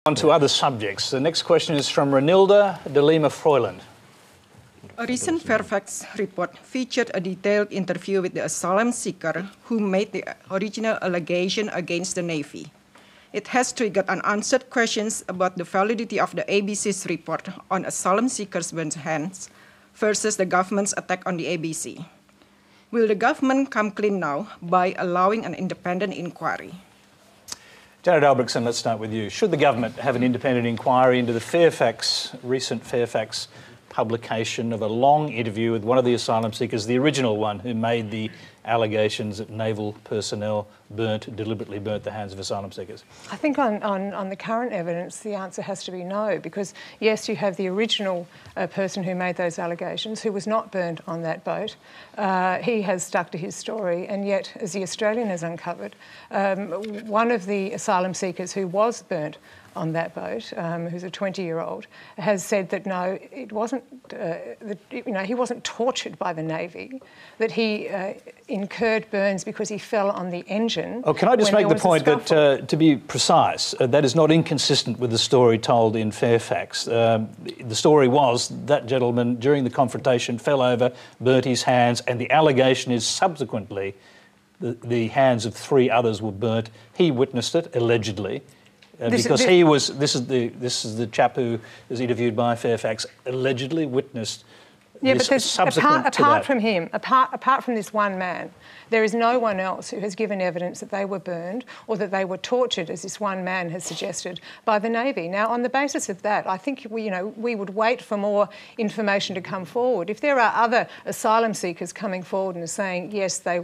On to other subjects. The next question is from Renilda de Lima Froiland. A recent Fairfax report featured a detailed interview with the asylum seeker who made the original allegation against the Navy. It has triggered unanswered questions about the validity of the ABC's report on asylum seekers' burnt hands versus the government's attack on the ABC. Will the government come clean now by allowing an independent inquiry? Janet Albrechtsen, let's start with you. Should the government have an independent inquiry into the recent Fairfax publication of a long interview with one of the asylum seekers, the original one who made the allegations that naval personnel deliberately burnt the hands of asylum seekers? I think on the current evidence, the answer has to be no, because yes, you have the original person who made those allegations, who was not burnt on that boat. He has stuck to his story, and yet, as the Australian has uncovered, one of the asylum seekers who was burnt on that boat, who's a 20-year-old, has said that no, it wasn't. He wasn't tortured by the Navy. That he incurred burns because he fell on the engine. Oh, can I just make the point that, to be precise, that is not inconsistent with the story told in Fairfax. The story was that gentleman, during the confrontation, fell over, burnt his hands, and the allegation is subsequently the hands of 3 others were burnt. He witnessed it, allegedly. This is the chap who was interviewed by Fairfax, allegedly witnessed. Yeah, but apart from him, apart from this one man, there is no one else who has given evidence that they were burned or that they were tortured, as this one man has suggested, by the Navy. Now, on the basis of that, I think we would wait for more information to come forward. If there are other asylum seekers coming forward and saying yes, their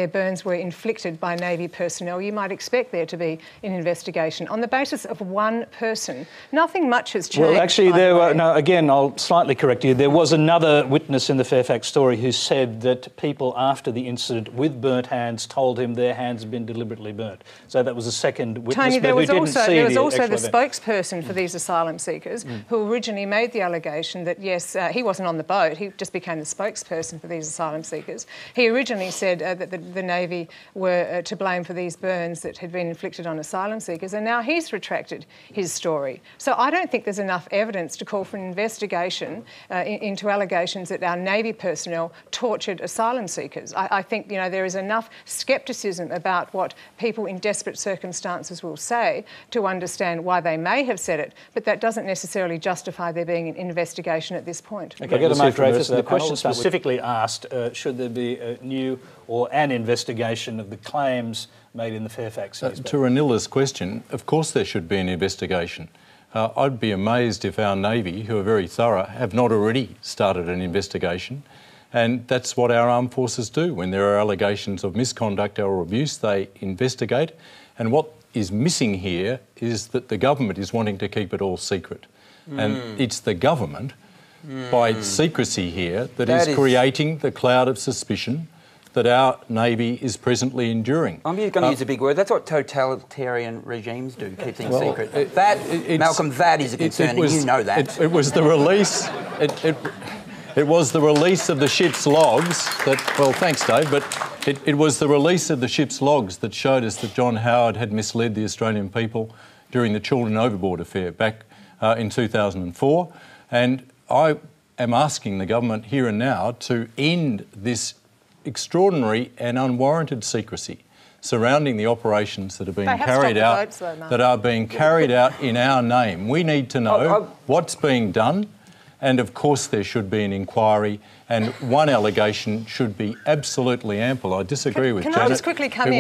burns were inflicted by Navy personnel, you might expect there to be an investigation. On the basis of one person, nothing much has changed. Well, actually, again, I'll slightly correct you. There was another witness in the Fairfax story who said that people after the incident with burnt hands told him their hands had been deliberately burnt. So that was a second witness, Tony, there was also the event. Spokesperson for these asylum seekers who originally made the allegation that, yes, he wasn't on the boat, he just became the spokesperson for these asylum seekers. He originally said that the Navy were to blame for these burns that had been inflicted on asylum seekers, and now he's retracted his story. So I don't think there's enough evidence to call for an investigation into allegations that our Navy personnel tortured asylum seekers. I think there is enough scepticism about what people in desperate circumstances will say to understand why they may have said it, but that doesn't necessarily justify there being an investigation at this point. Okay, go to Mark Dreyfus. The question specifically asked, should there be a new or an investigation of the claims made in the Fairfax case? To Renilda's question, of course there should be an investigation. I'd be amazed if our Navy, who are very thorough, have not already started an investigation. And that's what our armed forces do. When there are allegations of misconduct or abuse, they investigate. And what is missing here is that the government is wanting to keep it all secret. And it's the government, by secrecy here, that is creating the cloud of suspicion that our Navy is presently enduring. I'm going to use a big word. That's what totalitarian regimes do, keep things secret. Malcolm, that is a concern, and you know that. It was the release... It was the release of the ship's logs that... Well, thanks, Dave, but it was the release of the ship's logs that showed us that John Howard had misled the Australian people during the Children Overboard affair back in 2004. And I am asking the government here and now to end this extraordinary and unwarranted secrecy surrounding the operations that are being carried out, in our name. We need to know what's being done. And of course there should be an inquiry, and one allegation should be absolutely ample. I disagree with Janet. Can I just quickly come in?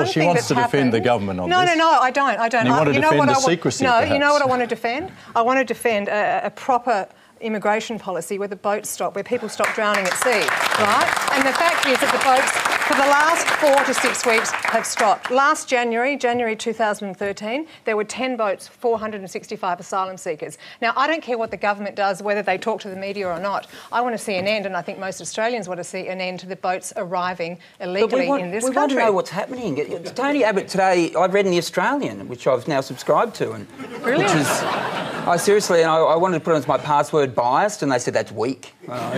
She wants to defend the government on this. No, I don't. And you want to defend the secrecy, perhaps. You know what I want to defend? I want to defend a proper immigration policy where the boats stop, where people stop drowning at sea, right? And the fact is that the boats, for the last 4 to 6 weeks, have stopped. Last January 2013, there were 10 boats, 465 asylum seekers. Now, I don't care what the government does, whether they talk to the media or not. I want to see an end, and I think most Australians want to see an end to the boats arriving illegally in this country. We want to know what's happening. Tony Abbott today, I've read in The Australian, which I've now subscribed to, and brilliant. Which is... I wanted to put it as my password biased, and they said that's weak. But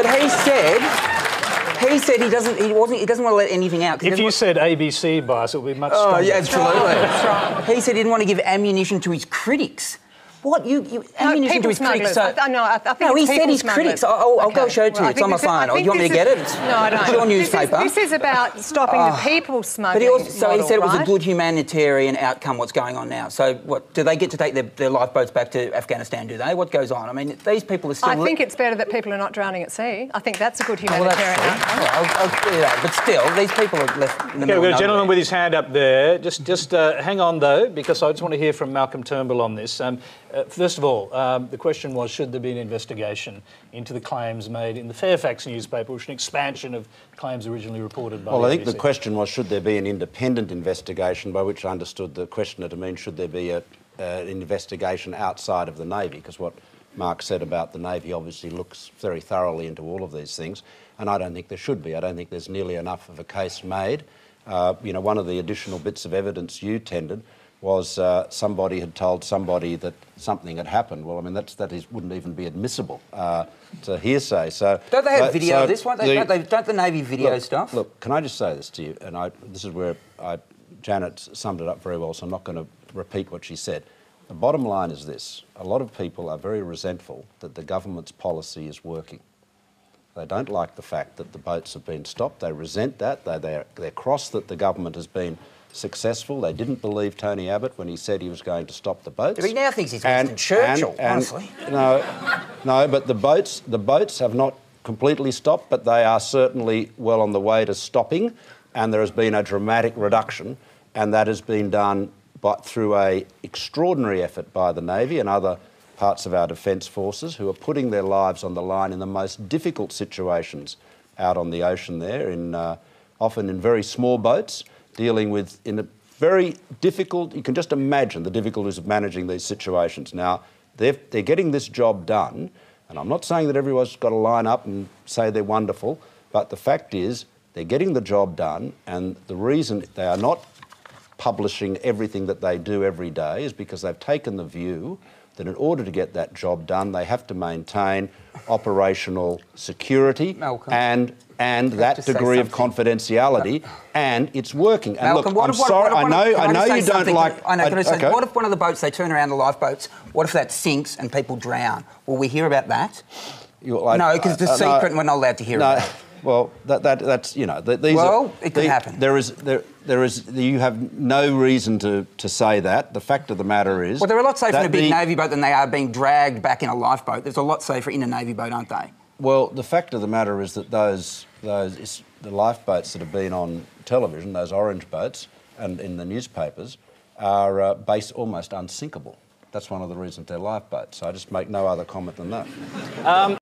he he said he doesn't want to let anything out. If you said ABC bias, it would be much Oh, stronger. yeah, absolutely. That's right. He said he didn't want to give ammunition to his critics. What? Ammunition to his critics? I think no, he it's said his people critics. smugglers. I'll go show it to you. It's on my phone. Do you want me to get it? No, I don't. It's your newspaper. This is about stopping the people smuggling. But he said it was a right? good humanitarian outcome, what's going on now. So what, do they get to take their lifeboats back to Afghanistan, do they? What goes on? I mean, these people are still... I think it's better that people are not drowning at sea. I think that's a good humanitarian outcome. I'll do that. But still, these people are left in the middle. We've got a gentleman with his hand up there. Just hang on, though, because I just want to hear from Malcolm Turnbull on this. First of all, the question was, should there be an investigation into the claims made in the Fairfax newspaper, which is an expansion of claims originally reported by Well, the I think ABC? the question was, should there be an independent investigation, by which I understood the questioner to mean, should there be an investigation outside of the Navy? Because what Mark said about the Navy obviously looks very thoroughly into all of these things, and I don't think there should be. I don't think there's nearly enough of a case made. One of the additional bits of evidence you tendered was somebody had told somebody that something had happened. Well, I mean, wouldn't even be admissible to hearsay. So don't they have video of this one? Don't the Navy video stuff? Look, can I just say this to you? And this is where Janet summed it up very well, so I'm not going to repeat what she said. The bottom line is this. A lot of people are very resentful that the government's policy is working. They don't like the fact that the boats have been stopped. They resent that. They're cross that the government has been successful. They didn't believe Tony Abbott when he said he was going to stop the boats. He now thinks he's Winston Churchill, honestly. No, but the boats have not completely stopped, but they are certainly well on the way to stopping, and there has been a dramatic reduction, and that has been done through an extraordinary effort by the Navy and other parts of our defence forces who are putting their lives on the line in the most difficult situations out on the ocean there, often in very small boats, dealing with, in a very difficult, you can just imagine the difficulties of managing these situations. Now, they're getting this job done, and I'm not saying that everyone's got to line up and say they're wonderful, but the fact is they're getting the job done, and the reason they are not publishing everything that they do every day is because they've taken the view that in order to get that job done, they have to maintain operational security and that degree of confidentiality, and it's working. And Malcolm, look, I'm sorry, I know you don't like... What if one of the boats, they turn around the lifeboats, what if that sinks and people drown? Will we hear about that? No, because it's a secret and we're not allowed to hear about it. Well, that's these it could happen. There is. You have no reason to say that. The fact of the matter is, well, they're a lot safer in a big Navy boat than they are being dragged back in a lifeboat. There's a lot safer in a Navy boat, aren't they? Well, the fact of the matter is that the lifeboats that have been on television, those orange boats, and in the newspapers, are based almost unsinkable. That's one of the reasons they're lifeboats. So I just make no other comment than that.